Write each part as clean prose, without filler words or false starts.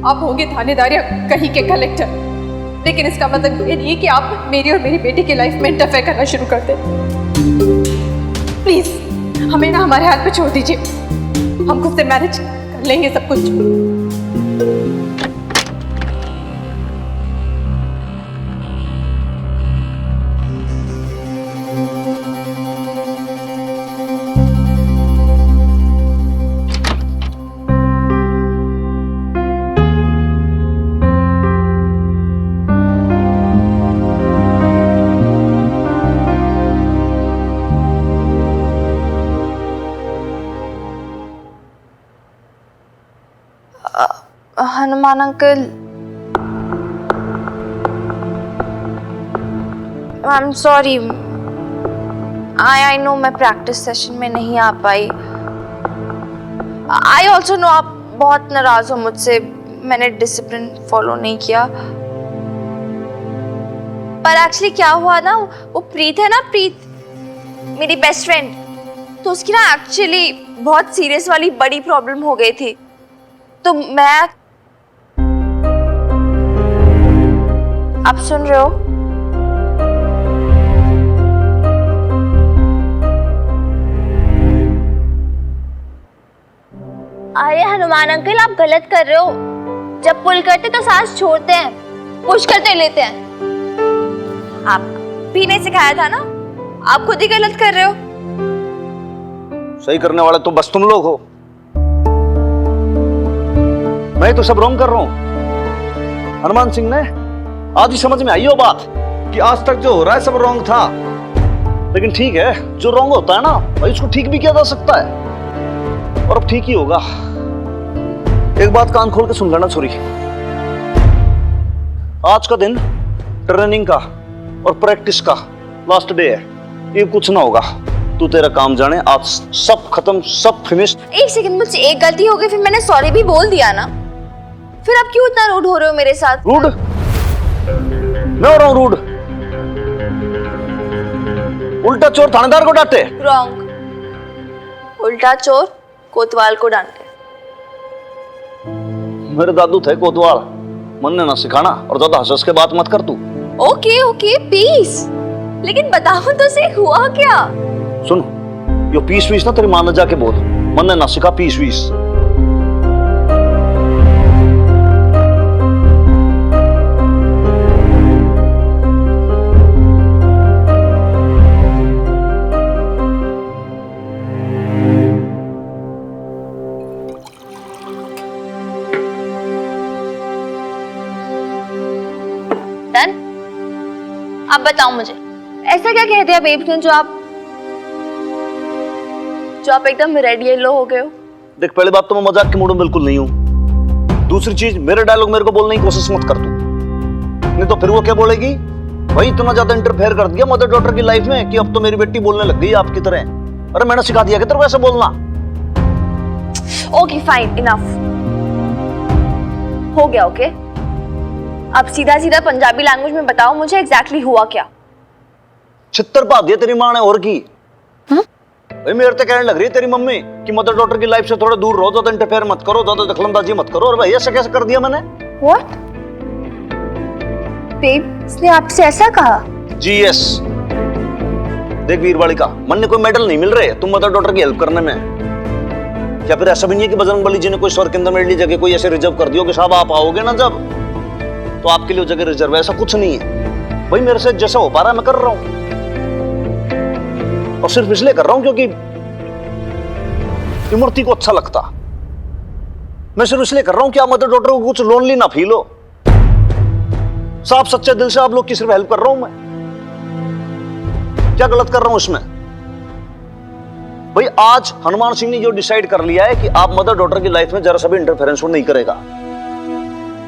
आप होंगे थानेदार या कहीं के कलेक्टर, लेकिन इसका मतलब ये नहीं कि आप मेरी और मेरी बेटी की लाइफ में इंटरफेयर करना शुरू कर दें। प्लीज हमें ना हमारे हाथ पे छोड़ दीजिए, हम खुद से मैनेज कर लेंगे सब कुछ। Hanuman uncle, I am sorry, I know मैं प्रैक्टिस सेशन में नहीं आ पाई। आई ऑल्सो नो आप बहुत नाराज हो मुझसे, मैंने डिसिप्लिन फॉलो नहीं किया। पर एक्चुअली क्या हुआ ना, वो प्रीत है ना, प्रीत मेरी बेस्ट फ्रेंड, तो उसकी ना एक्चुअली बहुत सीरियस वाली बड़ी प्रॉब्लम हो गई थी। तो मैं, आप सुन रहे हो? अरे हनुमान अंकल, आप गलत कर रहे हो। जब पुल करते तो सांस छोड़ते हैं, पुश करते लेते हैं। आप भी नहीं सिखाया था ना, आप खुद ही गलत कर रहे हो। सही करने वाले तो बस तुम लोग हो, मैं तो सब रॉन्ग कर रहा हूं। हनुमान सिंह ने आज ही समझ में आई हो बात कि आज तक जो हो रहा है सब रॉन्ग था, लेकिन ठीक है, जो रॉन्ग होता है ना भाई उसको ठीक भी किया जा सकता है, और अब ठीक ही होगा। एक बात कान खोल के सुन लेना छोरी, आज का दिन ट्रेनिंग का और प्रैक्टिस का लास्ट डे है, ये कुछ ना होगा। तू तेरा काम जाने, आज सब खत्म, सब फिनिश। एक सेकंड, मुझसे एक गलती हो गई, फिर मैंने सॉरी भी बोल दिया ना, फिर आप क्यों इतना रूड हो रहे हो मेरे साथ? रूड? मैं हो रहा हूं रूड? उल्टा चोर थानेदार को डांटे। रॉन्ग, उल्टा चोर कोतवाल को डांटे। मेरे दादू थे कोतवाल, मन ने ना सिखाना, और ज्यादा हंस के बात मत कर तू। ओके ओके पीस, लेकिन बताओ तो सही हुआ क्या? सुन, यो पीस वीस ना तेरी मां ने जाके बोल, मन ने ना सिखा पीस वीस। डन? अब बताओ मुझे, ऐसा क्या कह दिया बेब्स ने जो आप एकदम रेड येलो हो गए हो? देख, पहली बात तो मैं मजाक के मूड में बिल्कुल नहीं हूं। दूसरी चीज, मेरे डायलॉग मेरे को बोलने की कोशिश मत कर तू, नहीं तो फिर वो क्या बोलेगी, भाई इतना ज्यादा इंटरफेयर कर दिया मदर डॉटर की लाइफ में कि अब तो मेरी बेटी बोलने लग गई आपकी तरह। अरे मैंने सिखा दिया कि तेरे को ऐसे बोलना। ओके फाइन, इनफ हो गया। ओके, अब सीधा सीधा पंजाबी लैंग्वेज में बताओ मुझे एग्जैक्टली हुआ क्या? छित्तर पा दिया तेरी माँ ने, और की भाई मेरे तो कहने लग रही है तेरी मम्मी कि मदर डॉटर की लाइफ से थोड़ा दूर रहो, ज्यादा इंटरफेयर मत करो, ज्यादा दखलंदाजी मत करो। और भाई ऐसा कैसे कर दिया मैंने? व्हाट? बेब, इसने आपसे ऐसा कहा? जी यस। देख वीरवाली का मन ने कोई मेडल नहीं मिल रहे तुम मदर डॉटर की हेल्प करने में। क्या फिर ऐसा भी नहीं है कि बजरंगबली जी ने कोई स्वर के अंदर मेरे लिए जगह कोई ऐसे रिजर्व कर दियो कि साहब आप आओगे ना जब तो आपके लिए जगह रिजर्व है? ऐसा कुछ नहीं है भाई, मेरे से जैसा हो पा रहा है मैं कर रहा हूं, और सिर्फ इसलिए कर रहा हूं क्योंकि मूर्ति को अच्छा लगता। मैं सिर्फ इसलिए कर रहा हूं कि आप मदर डॉटर को कुछ लोनली ना फील हो। साफ सच्चे दिल से आप लोग की सिर्फ हेल्प कर रहा हूं मैं, क्या गलत कर रहा हूं इसमें? भाई आज हनुमान सिंह ने जो डिसाइड कर लिया है कि आप मदर डॉटर की लाइफ में जरा सा भी इंटरफेरेंस नहीं करेगा,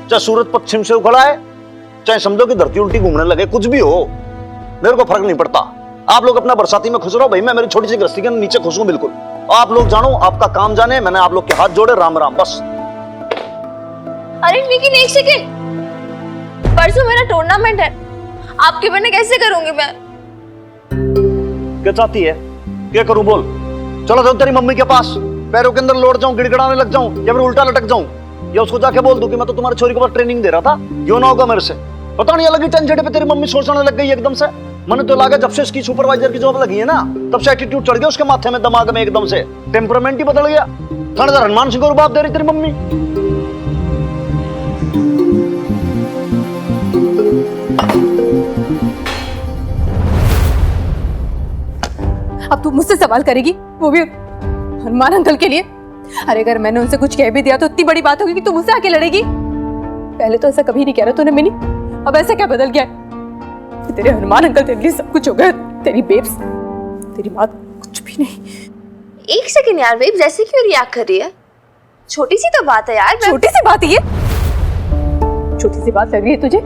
चाहे सूरज पश्चिम से उखड़ा है, चाहे समझो कि धरती उल्टी घूमने लगे, कुछ भी हो मेरे को फर्क नहीं पड़ता। आप लोग अपना बरसाती में खुश रहो भाई, मैं मेरी छोटी सी गृहस्थी के नीचे खुश हूं बिल्कुल। आप लोग जानो, आपका काम जाने, मैंने आप लोग के हाथ जोड़े, राम राम बस। अरे लेकिन एक सेकंड, परसों मेरा टूर्नामेंट है, आपके बिना कैसे करूंगी मैं? क्या चाहती है, क्या करूं बोल? चलो जाओ तेरी मम्मी के पास, पैरों के अंदर लौट जाऊं, गिड़गिड़ाने लग जाऊं, या फिर उल्टा लटक जाऊं? या उसको जाके बोल दूं कि मैं तो तुम्हारी छोरी को बस ट्रेनिंग दे रहा था, क्यों ना होगा मेरे से? पता नहीं अलग ही टेंशन पे तेरी मम्मी सोचने लग गई एकदम से। मैंने तो लगा जब से इसकी सुपरवाइजर की जॉब लगी है ना, तब से एटीट्यूड चढ़ गया उसके माथे में, दिमाग में एकदम से टेम्परामेंट ही बदल गया। थानेदार हनुमान सिंह को रुबाब दे रही तेरी मम्मी। अब तू मुझसे सवाल करेगी, वो भी हनुमान अंकल के लिए? अरे अगर मैंने उनसे कुछ कह भी दिया तो इतनी बड़ी बात होगी कि तू मुझसे आके लड़ेगी। पहले तो ऐसा कभी नहीं कह रहा तूने मिनी, अब ऐसा क्या बदल गया? तेरे हनुमान अंकल तेरे लिए सब कुछ हो गया, तेरी बेब्स, तेरी बात कुछ भी नहीं। एक सेकंड यार बेब्स, ऐसे क्यों रिएक्ट कर रही है? छोटी सी तो बात है यार। छोटी सी बात है ये? छोटी सी बात लग रही है तुझे?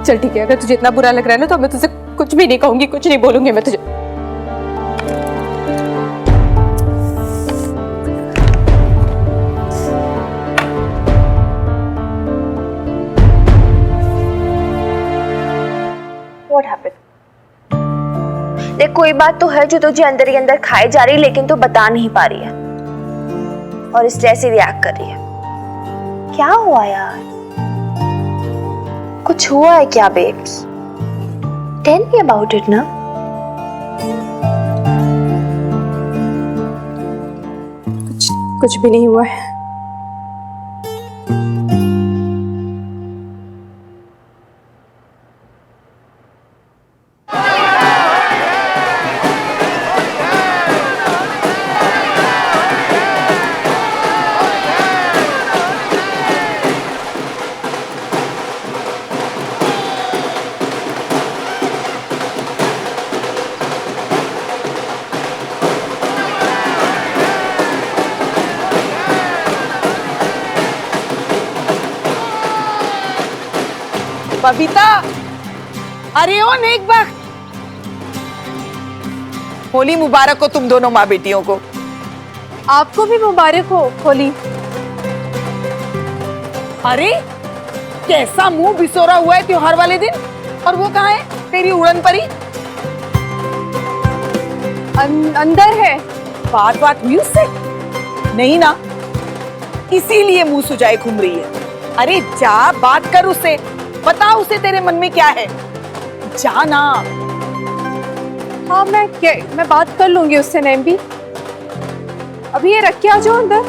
चल ठीक है, अगर तुझे इतना बुरा लग रहा है ना तो मैं तुझसे कुछ भी नहीं कहूंगी, कुछ नहीं बोलूंगी मैं तुझे। What happened? देख कोई बात तो है जो तुझे अंदर ही अंदर खाई जा रही है, लेकिन तू बता नहीं पा रही है और इसलिए ऐसे रिएक्ट कर रही है। क्या हुआ यार? कुछ हुआ है क्या babes? Tell me about it ना। कुछ भी नहीं हुआ है। बबीता, अरे ओ नेक वक्त, होली मुबारक हो तुम दोनों माँ बेटियों को। आपको भी मुबारक हो होली। अरे कैसा मुंह बिसोरा हुआ है त्योहार वाले दिन, और वो कहाँ है तेरी उड़न परी? अंदर है। बात हुई उससे? नहीं ना, इसीलिए मुंह सुजाए घूम रही है। अरे जा बात कर उससे, बता उसे तेरे मन में क्या है, जा ना। हाँ मैं बात कर लूंगी उससे नैम भी। अभी ये रख के आ जाओ अंदर।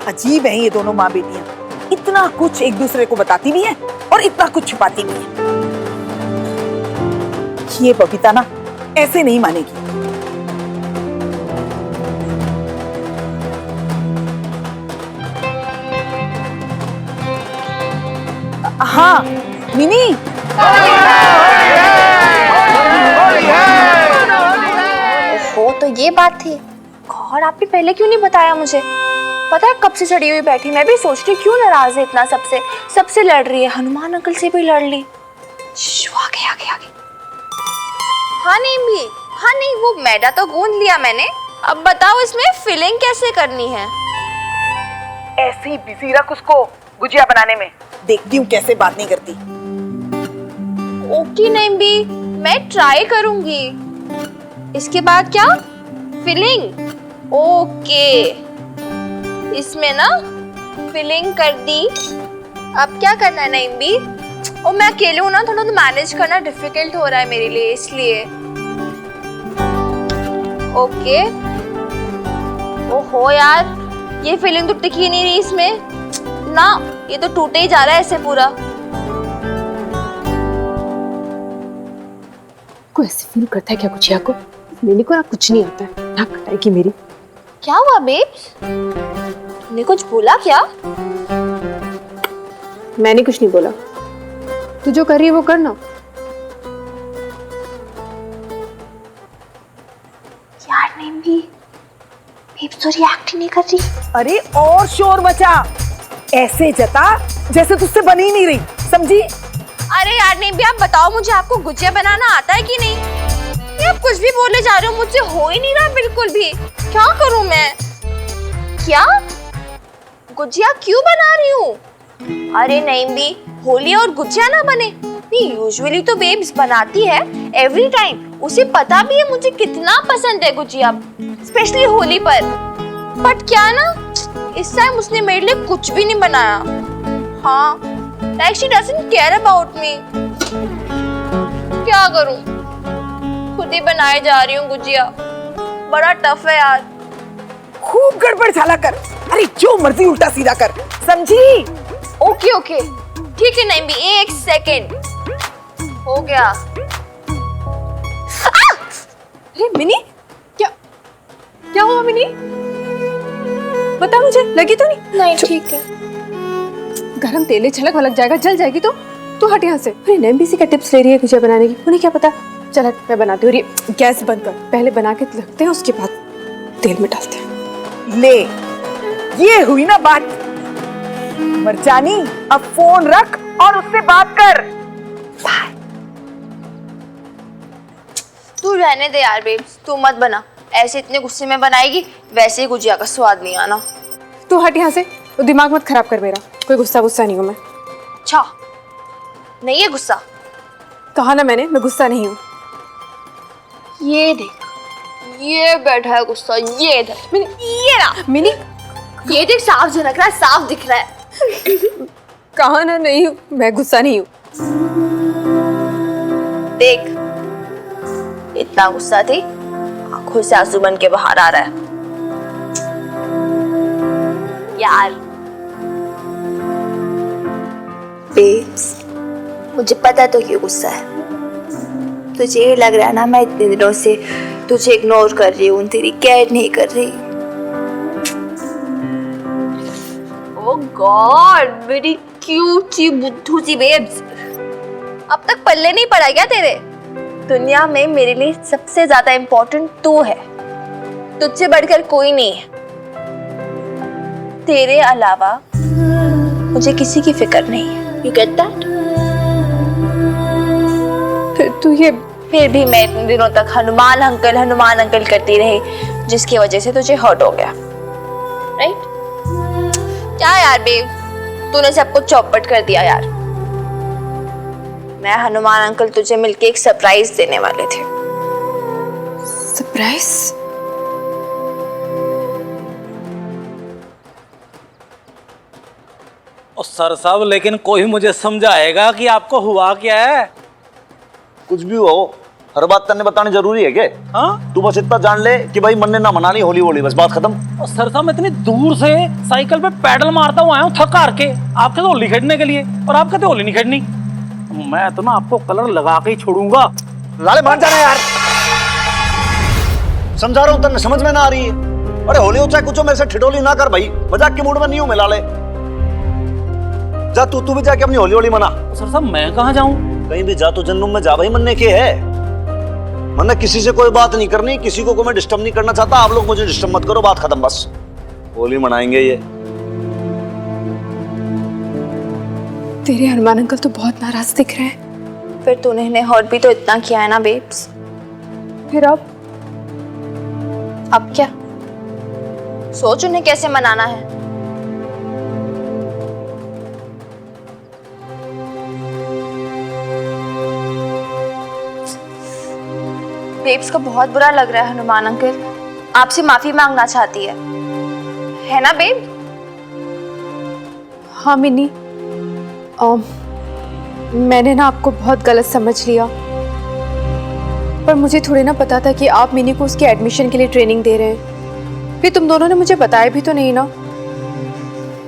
अजीब है ये दोनों माँ बेटियां, इतना कुछ एक दूसरे को बताती भी है और इतना कुछ छुपाती भी है। ये बबीता ना ऐसे नहीं मानेगी। हाँ मिनी, ओहो तो ये बात थी। और आपने पहले क्यों नहीं बताया मुझे? पता है कब से चढ़ी हुई बैठी, मैं भी सोच रही क्यों नाराज है इतना, सबसे लड़ रही है, हनुमान अंकल से भी लड़ ली। आगे आगे आगे। हाँ नहीं भी, हाँ नहीं वो मैदा तो गूंद लिया मैंने, अब बताओ इसमें फिलिंग कैसे करनी है? ऐसे ही बिजी रख उसको गुजिया बनाने में, देखती हूँ कैसे बात नहीं करती। ओके नहीं भी, मैं ट्राई करूंगी। इसके बाद क्या? फिलिंग। ओके, इसमें ना फिलिंग कर दी। अब क्या करना है नहीं भी? और मैं अकेले हूँ ना, थोड़ा तो मैनेज करना डिफिकल्ट हो रहा है मेरे लिए, इसलिए। ओके। ओहो यार, ये फिलिंग तो टिकी नहीं रही इसमें ना, ये तो टूटे ही जा रहा है ऐसे पूरा। को ऐसे फील करता है क्या गुजिया को? मेरी को कुछ नहीं आता है, नाक कटाएगी मेरी। क्या हुआ बेब्स? तुमने कुछ बोला क्या? मैंने कुछ नहीं बोला, तू जो कर रही है वो करना। यार नहीं भी, बेब्स तो रिएक्ट ही नहीं कर रही। अरे और शोर मचा, ऐसे जता जैसे तुझसे बनी ही नहीं रही, समझी? अरे यार नहीं भी, आप बताओ मुझे, आपको गुजिया बनाना आता है कि नहीं? ये आप कुछ भी बोले जा रहे हो, मुझसे हो ही नहीं रहा बिल्कुल भी। क्या करूं मैं? क्या गुजिया क्यों बना रही हूँ? अरे नहीं भी, होली और गुजिया ना बने नहीं, यूजुअली तो बेब्स बनाती है एवरी टाइम, उसे पता भी है मुझे कितना पसंद है गुजिया, स्पेशली होली पर। बट क्या ना, इस टाइम उसने मेरे लिए कुछ भी नहीं बनाया। हाँ, like she doesn't care about me। क्या करूं, खुद ही बनाए जा रही हूँ गुजिया। बड़ा टफ है यार। खूब गड़बड़ झाला कर, अरे जो मर्जी उल्टा सीधा कर, समझी? ओके ओके ठीक है, नहीं भी एक सेकेंड हो गया। अरे मिनी, क्या क्या हुआ मिनी? बता मुझे, लगी तो नहीं? नहीं ठीक है। गरम तेल है, झलक वलक जाएगा, जल जाएगी तो हट यहाँ से। अरे नेम्बीसी का टिप्स ले रही है गुजिया बनाने की, उन्हें क्या पता। चल हट, मैं बनाती हूँ। ये गैस बंद कर, पहले बना के रखते हैं, उसके बाद तेल में डालते हैं। ले, ये हुई ना बात। मरजानी, अब फोन रख और उससे बात कर। तू रहने दे यार बेब्स, तू मत बना। ऐसे इतने गुस्से में बनाएगी, वैसे ही गुजिया का स्वाद नहीं आना। तू हट यहाँ से, तो दिमाग मत खराब कर मेरा। कोई गुस्सा नहीं हूँ मैं। अच्छा, नहीं है गुस्सा? कहा ना मैंने, मैं गुस्सा नहीं हूँ। ये देख, ये बैठा है गुस्सा, ये देख मिनी, ये ना मिनी, ये देख, साफ झलक रहा है, साफ दिख रहा है। कहा ना नहीं हूँ, मैं गुस्सा नहीं हूँ। देख, इतना गुस्सा थी, आंखों से आंसू बन के बाहर आ रहा है। यार बेब्स, मुझे पता तो क्यों गुस्सा है। तुझे ये लग रहा है ना, मैं इतने दिनों से तुझे इग्नोर कर रही हूँ, तेरी केयर नहीं कर रही। ओह गॉड, मेरी क्यूट सी बुद्धू सी बेब्स, अब तक पल्ले नहीं पड़ा क्या तेरे? दुनिया में मेरे लिए सबसे ज्यादा इम्पोर्टेंट तू है, तुझसे बढ़कर कोई नहीं है। तेरे अलावा मुझे किसी की फिक्र नहीं है। You get that? फिर भी मैं इतने दिनों तक हनुमान अंकल करती रही, जिसकी वजह से तुझे हर्ट हो गया, राइट? क्या यार बेब, तूने सब कुछ चौपट कर दिया यार। मैं हनुमान अंकल तुझे मिलके एक सरप्राइज देने वाले थे। सरप्राइज? और सर साहब, लेकिन कोई मुझे समझाएगा कि आपको हुआ क्या है? कुछ भी हो, हर बात तन्ने बतानी जरूरी है क्या? हाँ? तू बस इतना जान ले कि भाई मन ने ना मना ली, होली होली, बस बात खत्म। और सर साहब, मैं इतनी दूर से साइकिल पे पैडल मारता हुआ आया हूँ थक हार के, आपके तो होली खेलने के लिए, और आप कहते होली नहीं खेलनी। मैं तो ना आपको कलर लगा के ही छोड़ूंगा। लाले मान जाना यार, समझा रहा हूँ, तन्ने समझ में ना आ रही है। अरे होली हो चाहे कुछ हो, मेरे से ठिठोली ना कर भाई, मजाक के मूड में नहीं हूँ मैं। लाले जा, तू भी जाके अपनी होली होली मना। सर साहब, मैं कहाँ जाऊँ? कहीं भी जा, तो जन्म में जा भाई, मनने के है। मैंने किसी से कोई बात नहीं करनी, किसी को मैं डिस्टर्ब नहीं करना चाहता। आप लोग मुझे डिस्टर्ब मत करो, बात खत्म बस। होली मनाएंगे ये। तेरे हनुमान अंकल तो बहुत नाराज दिख रहे हैं। फिर तूने इन्हें हर्ट भी तो इतना किया है ना बेब्स। फिर अब क्या सोच, उन्हें कैसे मनाना है। बेब्स को बहुत बुरा लग रहा है, हनुमान अंकल आपसे माफी मांगना चाहती है ना बेब? हाँ मिनी, मैंने ना आपको बहुत गलत समझ लिया, पर मुझे थोड़ी ना पता था कि आप मिनी को उसके एडमिशन के लिए ट्रेनिंग दे रहे हैं। फिर तुम दोनों ने मुझे बताया भी तो नहीं ना।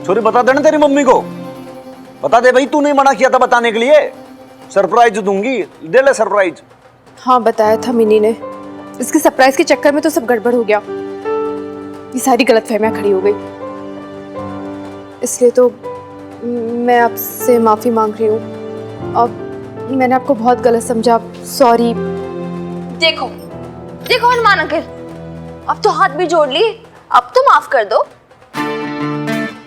छोरी बता देना तेरी मम्मी को, बता दे भाई, तू नहीं मना किया था बताने के लिए। सरप्राइज दूंगी, दे ले सरप्राइज। हाँ बताया था मिनी ने, इसके सरप्राइज के चक्कर में तो सब गड़बड़ हो गया, ये सारी गलतफहमियां खड़ी हो गई। इसलिए तो मैं आपसे माफी मांग रही हूँ। अब मैंने आपको बहुत गलत समझा, सॉरी। देखो हनुमान अंकल, अब तो हाथ भी जोड़ लिए, अब तो माफ कर दो।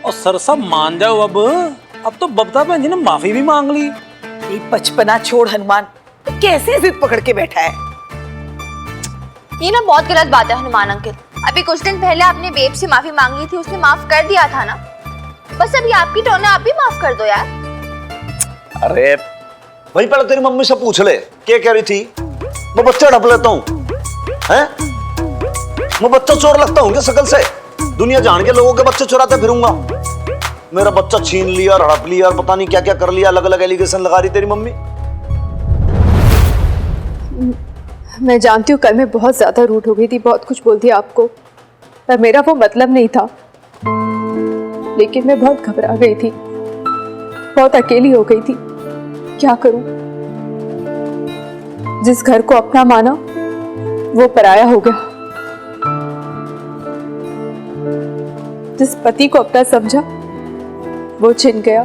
और सर साहब मान जाओ, अब तो बबता बहन जी ने माफी भी मांग ली। ये बचपना छोड़ हनुमान, कैसे जिद पकड़ के बैठा है? ये ना बहुत गलत बात है हनुमान अंकल। अभी कुछ दिन पहले आपने बेब से माफी मांग ली थी, उसने माफ कर दिया था ना। बस अभी आपकी टर्न है, आप भी माफ कर दो यार। अरे भाई, पहले तेरी मम्मी से पूछ ले क्या कह रही थी। मैं बच्चा ढप लेता हूँ हैं? मैं बच्चा चोर लगता हूँ क्या शकल से? दुनिया जान के लोगों के बच्चे चुराते फिरूंगा। मेरा बच्चा छीन लिया और हड़प लिया और पता नहीं क्या क्या कर लिया, अलग अलग एलिगेशन लगा रही तेरी मम्मी। मैं जानती हूँ कल मैं बहुत ज्यादा रूड हो गई थी, बहुत कुछ बोल दिया आपको, पर मेरा वो मतलब नहीं था। लेकिन मैं बहुत घबरा गई थी, बहुत अकेली हो गई थी। क्या करूं? जिस घर को अपना माना वो पराया हो गया, जिस पति को अपना समझा वो छिन गया,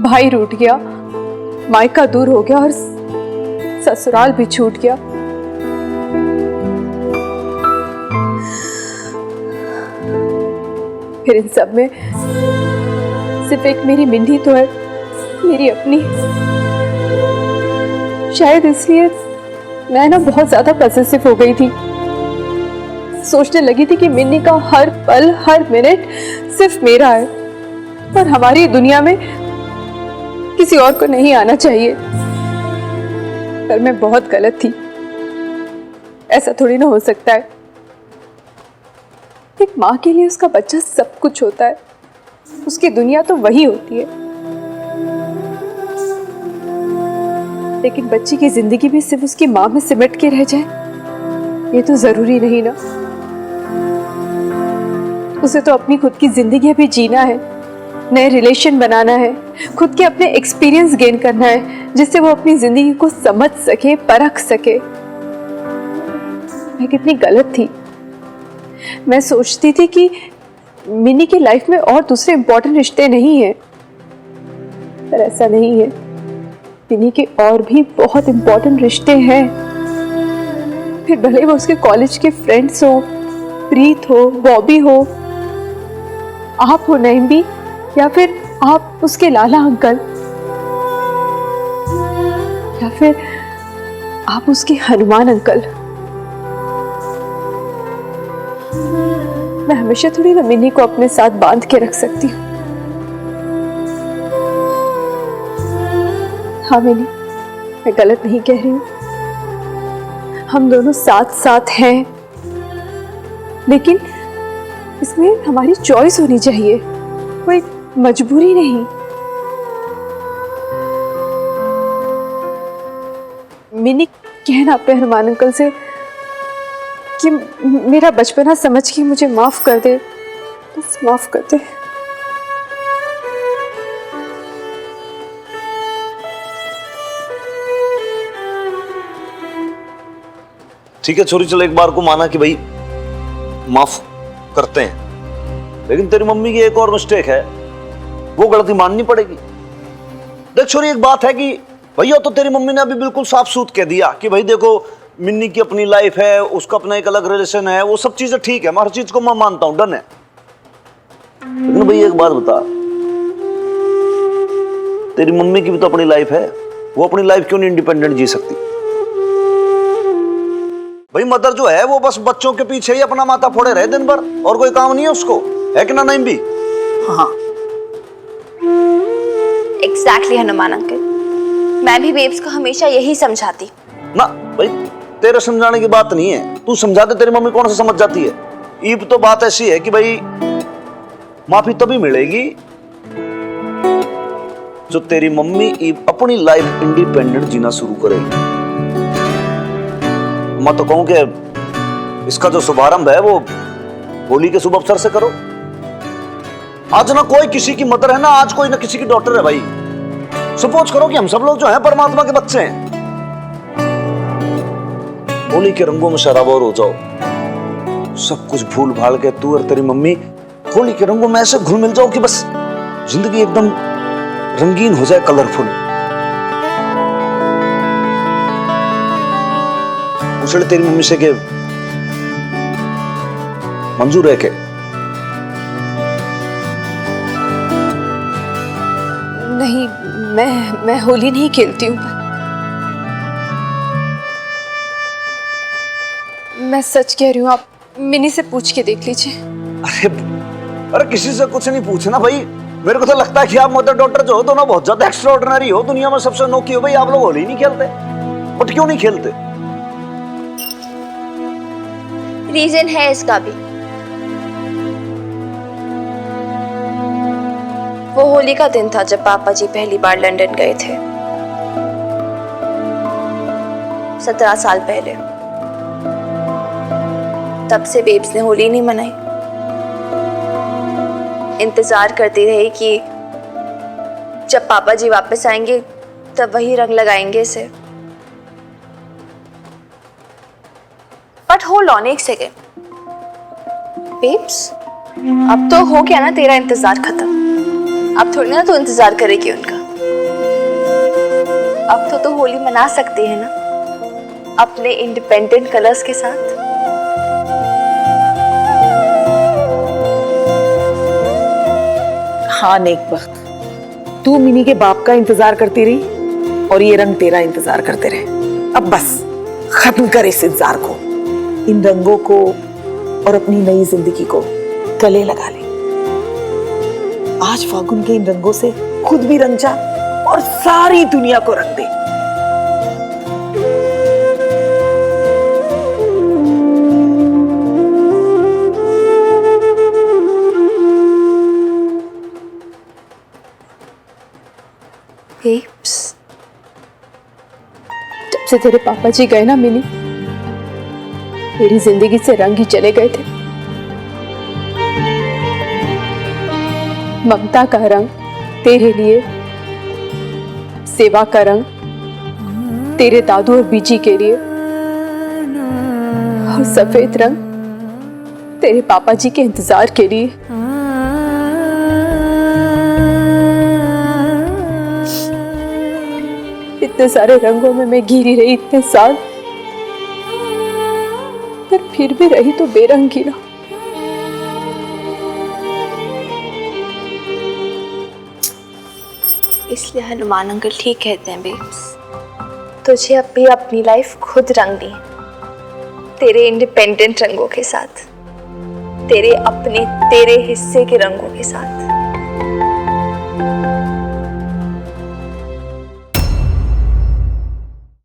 भाई रूठ गया, मायका दूर हो गया और ससुराल भी छूट गया। फिर इन सब में सिर्फ एक मेरी मिंडी तो है, मेरी अपनी। शायद इसलिए मैं ना बहुत ज्यादा पॉसेसिव हो गई थी। सोचने लगी थी कि मिन्नी का हर पल हर मिनट सिर्फ मेरा है और हमारी दुनिया में किसी और को नहीं आना चाहिए। पर मैं बहुत गलत थी, ऐसा थोड़ी ना हो सकता है। एक माँ के लिए उसका बच्चा सब कुछ होता है, उसकी दुनिया तो वही होती है। लेकिन बच्ची की जिंदगी भी सिर्फ उसकी माँ में सिमट के रह जाए, ये तो जरूरी नहीं ना। उसे तो अपनी खुद की जिंदगी भी जीना है, नए रिलेशन बनाना है, खुद के अपने एक्सपीरियंस गेन करना है, जिससे वो अपनी जिंदगी को समझ सके, परख सके। मैं कितनी गलत थी। मैं सोचती थी कि मिनी की लाइफ में और दूसरे इंपॉर्टेंट रिश्ते नहीं हैं, पर ऐसा नहीं है। मिनी के और भी बहुत इंपॉर्टेंट रिश्ते हैं। फिर भले वो उसके कॉलेज के फ्रेंड्स हो, प्रीत हो, बॉबी हो, आप हो नईम भी, या फिर आप उसके लाला अंकल, या फिर आप उसके हनुमान अंकल। मैं हमेशा थोड़ी ना मिनी को अपने साथ बांध के रख सकती हूँ। हाँ मिनी, मैं गलत नहीं कह रही हूँ। हम दोनों साथ साथ हैं, लेकिन इसमें हमारी चॉइस होनी चाहिए, कोई मजबूरी नहीं। मिनी कहना पे हनुमान अंकल से कि मेरा बचपना समझ के मुझे माफ कर दे, बस माफ कर दे। ठीक है छोरी, चलो एक बार को माना कि भाई माफ करते हैं, लेकिन तेरी मम्मी की एक और मिस्टेक है, वो गलती माननी पड़ेगी। देख छोरी, एक बात है कि भैया तो तेरी मम्मी ने अभी बिल्कुल साफ सूत कह दिया कि भाई देखो मिन्नी की अपनी लाइफ है, उसका अपना एक अलग रिलेशन है, वो सब चीजें ठीक है, मैं हर चीज को मैं मानता हूं, डन है। लेकिन भाई एक बात बता, तेरी मम्मी की भी तो अपनी लाइफ है, वो अपनी लाइफ क्यों नहीं इंडिपेंडेंट जी सकती? भाई मदर जो है वो बस बच्चों के पीछे ही अपना माथा फोड़े रहे दिन भर, और कोई काम नहीं है उसको, है कि ना नहीं भी? हाँ एग्जैक्टली हनुमान अंकल, मैं भी बेब्स को हमेशा यही समझाती। ना भाई, तेरे समझाने की बात नहीं है, तू समझा दे, तेरी मम्मी कौन सा समझ जाती है। ईब तो बात ऐसी है कि भाई माफी तभी मिलेगी जो तेरी मम्मी ईब अपनी लाइफ इंडिपेंडेंट जीना शुरू करेगी। मैं तो कहूं कि इसका जो शुभारंभ है वो होली के शुभ अवसर से करो। आज ना कोई किसी की मदर है, ना आज कोई ना किसी की डॉटर है। भाई सपोज करो कि हम सब लोग जो हैं परमात्मा के बच्चे हैं, होली के रंगों में शराबोर हो जाओ, सब कुछ भूल भाल के तू और तेरी मम्मी होली के रंगों में ऐसे घुल मिल जाओ कि बस जिंदगी एकदम रंगीन हो जाए, कलरफुल। पूछ तेरी मम्मी से कि मंजूर है के? नहीं, मैं होली नहीं खेलती हूँ। मैं सच कह रही हूँ, आप मिनी से पूछ के देख लीजिए। अरे किसी से कुछ नहीं पूछना भाई। मेरे को तो लगता है कि आप मदर डॉटर जो हो दोनों बहुत ज्यादा एक्स्ट्राऑर्डिनरी हो, दुनिया में सबसे अनोखी हो। भाई आप लोग होली नहीं खेलते, बट क्यों नहीं खेलते? रीजन है इसका भी। वो होली का दिन था जब पापा जी पहली बार लंदन गए थे, 17 साल पहले। तब से बेब्स ने होली नहीं मनाई। इंतजार करती रही कि जब पापा जी वापस आएंगे तब वही रंग लगाएंगे इसे। बट होल्ड ऑन एक सेकेंड बेब्स, अब तो हो गया ना तेरा इंतजार खत्म। अब थोड़ी ना तो इंतजार करेगी उनका। अब तो होली मना सकती है ना अपने इंडिपेंडेंट कलर्स के साथ। हाँ नेकबख्त, तू मिनी के बाप का इंतजार करती रही और ये रंग तेरा इंतजार करते रहे। अब बस खत्म कर इस इंतजार को, इन रंगों को और अपनी नई जिंदगी को गले लगा ले। आज फागुन के इन रंगों से खुद भी रंग जा और सारी दुनिया को रंग दे। बेब्स, जब से तेरे पापा जी गए ना मिनी, मेरी जिंदगी से रंग ही चले गए थे। ममता का रंग तेरे लिए, सेवा का रंग तेरे दादू और बीजी के लिए, और सफेद रंग तेरे पापा जी के इंतजार के लिए। इतने सारे रंगों में मैं घिरी रही इतने साल, पर फिर भी रही तो बेरंगी ना। इसलिए हनुमान अंकल ठीक कहते हैं बेब्स, तुझे अब भी अपनी लाइफ खुद रंगनी है, तेरे इंडिपेंडेंट रंगों के साथ, तेरे अपने तेरे हिस्से के रंगों के साथ।